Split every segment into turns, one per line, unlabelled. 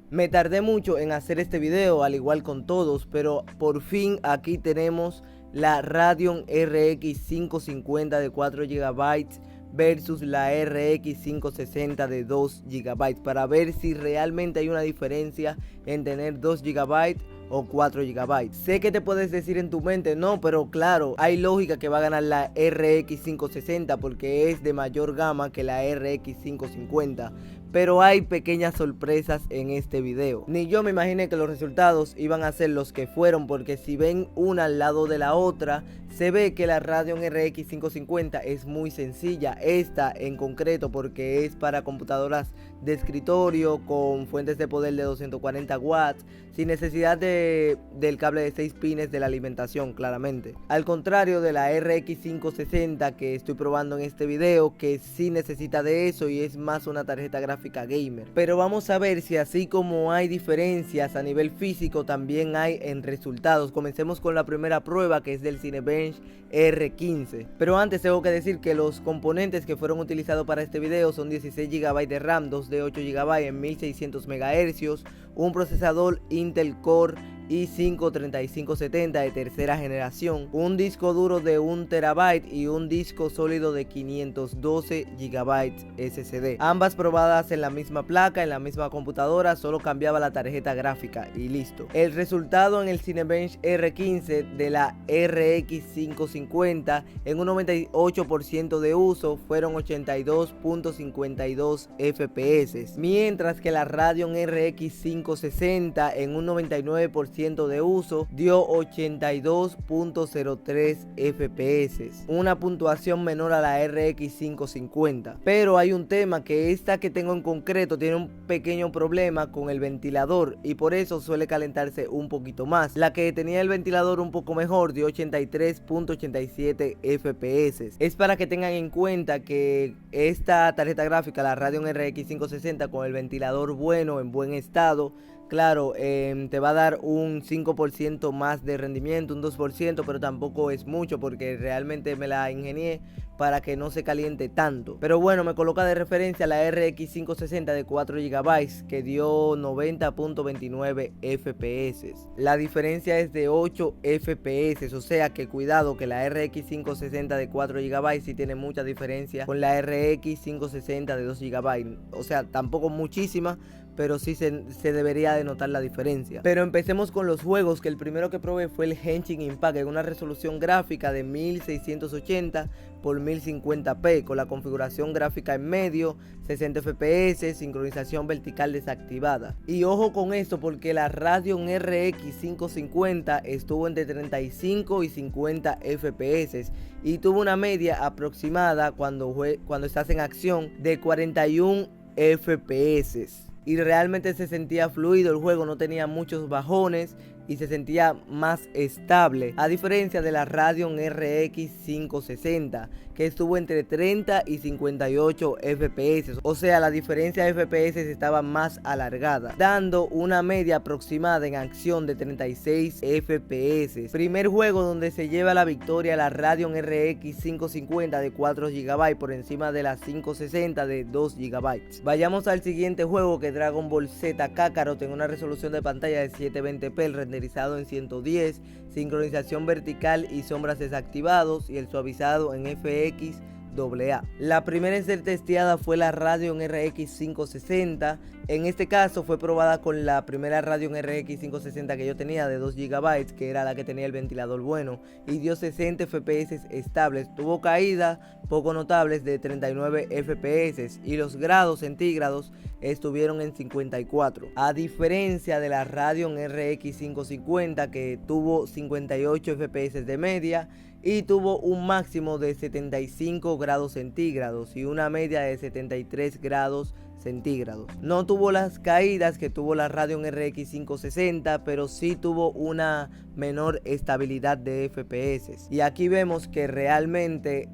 Me tardé mucho en hacer este video, al igual con todos, pero por fin aquí tenemos la Radeon RX 550 de 4 GB versus la RX 560 de 2 GB para ver si realmente hay una diferencia en tener 2 GB o 4 GB. Sé que te puedes decir en tu mente, no, pero claro, hay lógica que va a ganar la RX 560 porque es de mayor gama que la RX 550. Pero hay pequeñas sorpresas en este video. Ni yo me imaginé que los resultados iban a ser los que fueron, porque si ven una al lado de la otra, se ve que la Radeon RX 550 es muy sencilla. Esta en concreto porque es para computadoras de escritorio con fuentes de poder de 240 watts, sin necesidad del cable de 6 pines de la alimentación, claramente. Al contrario de la RX 560 que estoy probando en este video, que sí necesita de eso y es más una tarjeta gráfica gamer. Pero vamos a ver si así como hay diferencias a nivel físico, también hay en resultados. Comencemos con la primera prueba, que es del Cinebench R15. Pero antes tengo que decir que los componentes que fueron utilizados para este video son 16 GB de RAM, 2 de 8 GB en 1600 MHz, un procesador Intel Core i5 3570 de tercera generación, un disco duro de 1 TB y un disco sólido de 512 GB SSD. Ambas probadas en la misma placa, en la misma computadora, solo cambiaba la tarjeta gráfica y listo. El resultado en el Cinebench R15 de la RX 550 en un 98% de uso fueron 82.52 FPS, mientras que la Radeon RX 560 en un 99% de uso dio 82.03 FPS, una puntuación menor a la RX 550. Pero hay un tema, que esta que tengo en concreto tiene un pequeño problema con el ventilador y por eso suele calentarse un poquito más. La que tenía el ventilador un poco mejor dio 83.87 FPS. Es para que tengan en cuenta que esta tarjeta gráfica, la Radeon RX 560, con el ventilador bueno, en buen estado, claro, te va a dar un 5% más de rendimiento, un 2%, pero tampoco es mucho porque realmente me la ingenié para que no se caliente tanto. Pero bueno, me coloca de referencia la RX 560 de 4 GB que dio 90.29 FPS. La diferencia es de 8 FPS, o sea que cuidado, que la RX 560 de 4 GB sí tiene mucha diferencia con la RX 560 de 2 GB. O sea, tampoco muchísima, pero sí se debería de notar la diferencia. Pero empecemos con los juegos, que el primero que probé fue el Genshin Impact en una resolución gráfica de 1680 por 1050p con la configuración gráfica en medio, 60 FPS, sincronización vertical desactivada. Y ojo con esto, porque la Radeon RX 550 estuvo entre 35 y 50 FPS y tuvo una media aproximada cuando estás en acción de 41 FPS. Y realmente se sentía fluido el juego, no tenía muchos bajones y se sentía más estable, a diferencia de la Radeon RX 560 que estuvo entre 30 y 58 FPS, o sea, la diferencia de FPS estaba más alargada, dando una media aproximada en acción de 36 FPS. Primer juego donde se lleva la victoria la Radeon RX 550 de 4 GB por encima de la 560 de 2 GB. Vayamos al siguiente juego, que Dragon Ball Z Kakarot en una resolución de pantalla de 720p, el renderizado en 110, sincronización vertical y sombras desactivados y el suavizado en FX AA. La primera en ser testeada fue la Radeon RX 560. En este caso fue probada con la primera Radeon RX 560 que yo tenía de 2 GB, que era la que tenía el ventilador bueno, y dio 60 FPS estables. Tuvo caídas poco notables de 39 FPS y los grados centígrados estuvieron en 54, a diferencia de la Radeon RX 550 que tuvo 58 FPS de media y tuvo un máximo de 75 grados centígrados y una media de 73 grados centígrados. No tuvo las caídas que tuvo la Radeon RX 560, pero sí tuvo una menor estabilidad de FPS. Y aquí vemos que realmente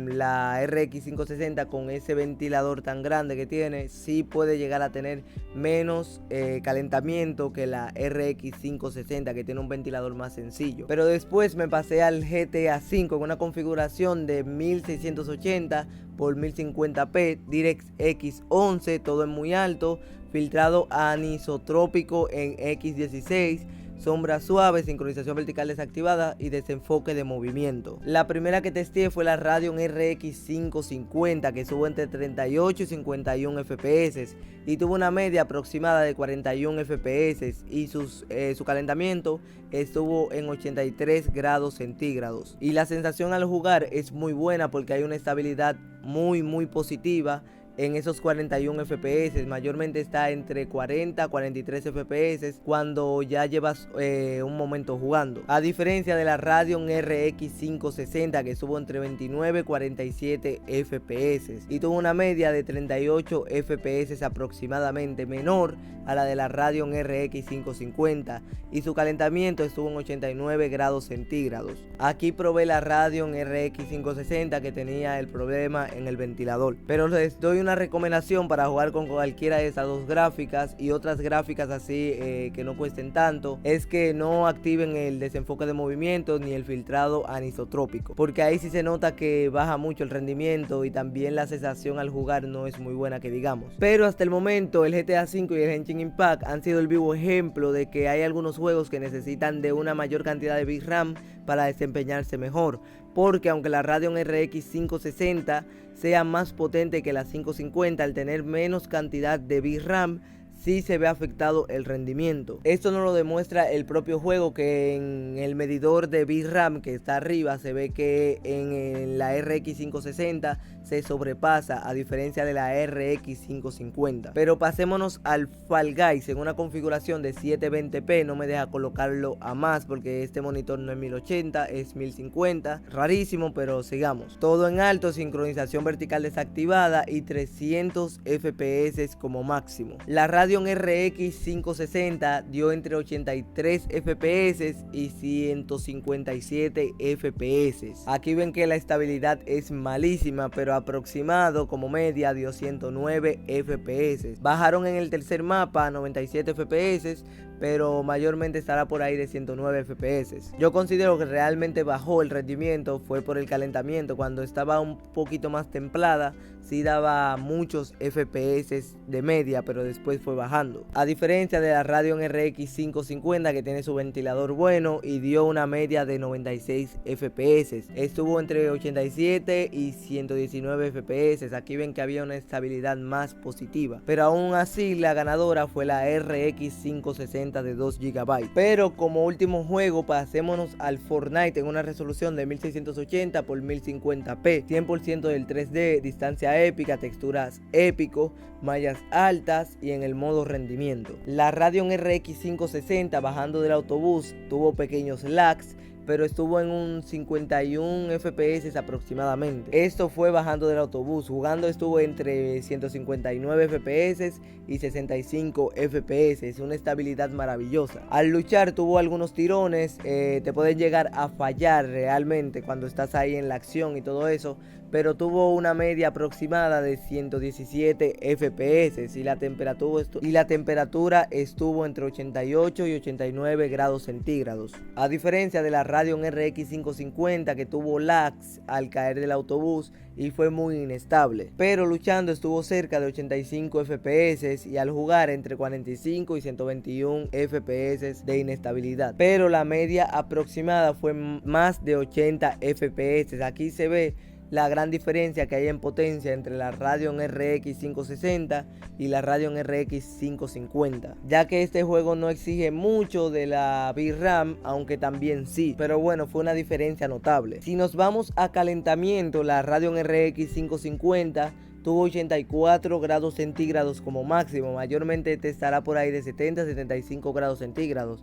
la RX 560, con ese ventilador tan grande que tiene, sí puede llegar a tener menos calentamiento que la RX 560, que tiene un ventilador más sencillo. Pero después me pasé al GTA V con una configuración de 1680 por 1050p, DirectX 11, todo en muy alto, filtrado anisotrópico en X16, sombra suave, sincronización vertical desactivada y desenfoque de movimiento. La primera que testé fue la Radeon RX 550, que estuvo entre 38 y 51 FPS y tuvo una media aproximada de 41 FPS y su calentamiento estuvo en 83 grados centígrados. Y la sensación al jugar es muy buena porque hay una estabilidad muy positiva en esos 41 FPS, mayormente está entre 40 a 43 FPS cuando ya llevas un momento jugando. A diferencia de la Radeon RX 560 que estuvo entre 29 y 47 FPS y tuvo una media de 38 FPS aproximadamente, menor a la de la Radeon RX 550 y su calentamiento estuvo en 89 grados centígrados. Aquí probé la Radeon RX 560 que tenía el problema en el ventilador, pero les doy una recomendación para jugar con cualquiera de esas dos gráficas y otras gráficas así que no cuesten tanto, es que no activen el desenfoque de movimiento ni el filtrado anisotrópico, porque ahí sí se nota que baja mucho el rendimiento y también la sensación al jugar no es muy buena que digamos. Pero hasta el momento el GTA V y el Genshin Impact han sido el vivo ejemplo de que hay algunos juegos que necesitan de una mayor cantidad de VRAM para desempeñarse mejor, porque aunque la Radeon RX 560 sea más potente que la 550, al tener menos cantidad de VRAM sí se ve afectado el rendimiento. Esto nos lo demuestra el propio juego, que en el medidor de VRAM que está arriba se ve que en la RX 560 se sobrepasa, a diferencia de la RX 550. Pero pasémonos al Fall Guys. En una configuración de 720p no me deja colocarlo a más porque este monitor no es 1080, es 1050. Rarísimo, pero sigamos. Todo en alto, sincronización vertical desactivada y 300 FPS como máximo. La Radeon RX 560 dio entre 83 FPS y 157 FPS. Aquí ven que la estabilidad es malísima, pero aproximado como media dio 109 FPS. Bajaron en el tercer mapa a 97 FPS, pero mayormente estará por ahí de 109 FPS. Yo considero que realmente bajó el rendimiento fue por el calentamiento. Cuando estaba un poquito más templada sí daba muchos FPS de media, pero después fue bajando. A diferencia de la Radeon RX 550 que tiene su ventilador bueno y dio una media de 96 FPS. Estuvo entre 87 y 119 FPS. Aquí ven que había una estabilidad más positiva, pero aún así la ganadora fue la RX 560 de 2 GB. Pero como último juego pasémonos al Fortnite en una resolución de 1680 x 1050p, 100% del 3D, distancia épica, texturas épico, mallas altas y en el modo rendimiento. La Radeon RX 560 bajando del autobús tuvo pequeños lags, pero estuvo en un 51 FPS aproximadamente. Esto fue bajando del autobús. Jugando estuvo entre 159 FPS y 65 FPS. Es una estabilidad maravillosa. Al luchar tuvo algunos tirones, te pueden llegar a fallar realmente cuando estás ahí en la acción y todo eso, pero tuvo una media aproximada de 117 FPS y la temperatura estuvo entre 88 y 89 grados centígrados. A diferencia de la Radeon RX 550 que tuvo lags al caer del autobús y fue muy inestable, pero luchando estuvo cerca de 85 FPS y al jugar entre 45 y 121 FPS de inestabilidad, pero la media aproximada fue más de 80 FPS. Aquí se ve la gran diferencia que hay en potencia entre la Radeon RX 560 y la Radeon RX 550, ya que este juego no exige mucho de la VRAM, aunque también sí, pero bueno, fue una diferencia notable. Si nos vamos a calentamiento, la Radeon RX 550 tuvo 84 grados centígrados como máximo, mayormente te estará por ahí de 70 a 75 grados centígrados.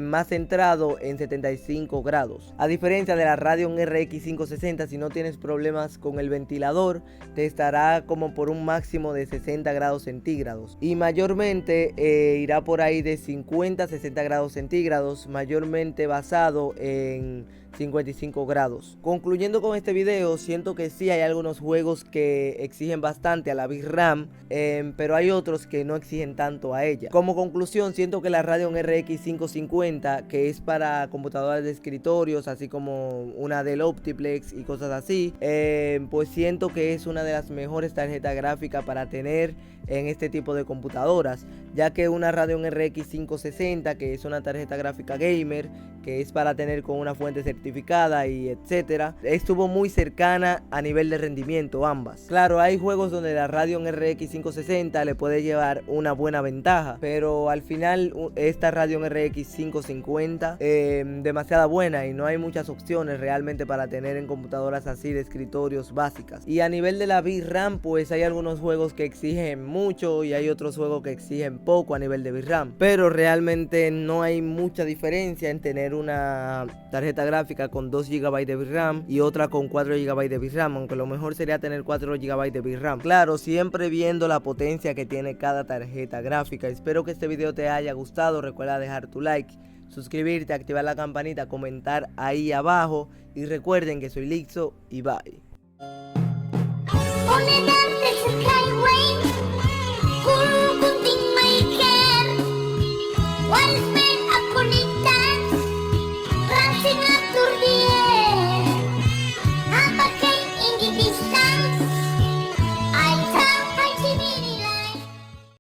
Más centrado en 75 grados. A diferencia de la Radeon RX 560, si no tienes problemas con el ventilador, te estará como por un máximo de 60 grados centígrados. Y mayormente irá por ahí de 50 a 60 grados centígrados, mayormente basado en 55 grados. Concluyendo con este video, siento que sí hay algunos juegos que exigen bastante a la VRAM, pero hay otros que no exigen tanto a ella. Como conclusión, siento que la Radeon RX 550 RX50, que es para computadoras de escritorios, así como una Dell Optiplex y cosas así, pues siento que es una de las mejores tarjetas gráficas para tener en este tipo de computadoras, ya que una Radeon RX 560, que es una tarjeta gráfica gamer, que es para tener con una fuente certificada y etcétera, estuvo muy cercana a nivel de rendimiento ambas. Claro, hay juegos donde la Radeon RX 560 le puede llevar una buena ventaja, pero al final esta Radeon RX 550 demasiada buena y no hay muchas opciones realmente para tener en computadoras así de escritorios básicas. Y a nivel de la VRAM, pues hay algunos juegos que exigen mucho y hay otros juegos que exigen poco a nivel de VRAM, pero realmente no hay mucha diferencia en tener una tarjeta gráfica con 2 GB de VRAM y otra con 4 GB de VRAM, aunque lo mejor sería tener 4 GB de VRAM. Claro, siempre viendo la potencia que tiene cada tarjeta gráfica. Espero que este video te haya gustado. Recuerda dejar tu like, suscribirte, activar la campanita, comentar ahí abajo y recuerden que soy Lixo y bye.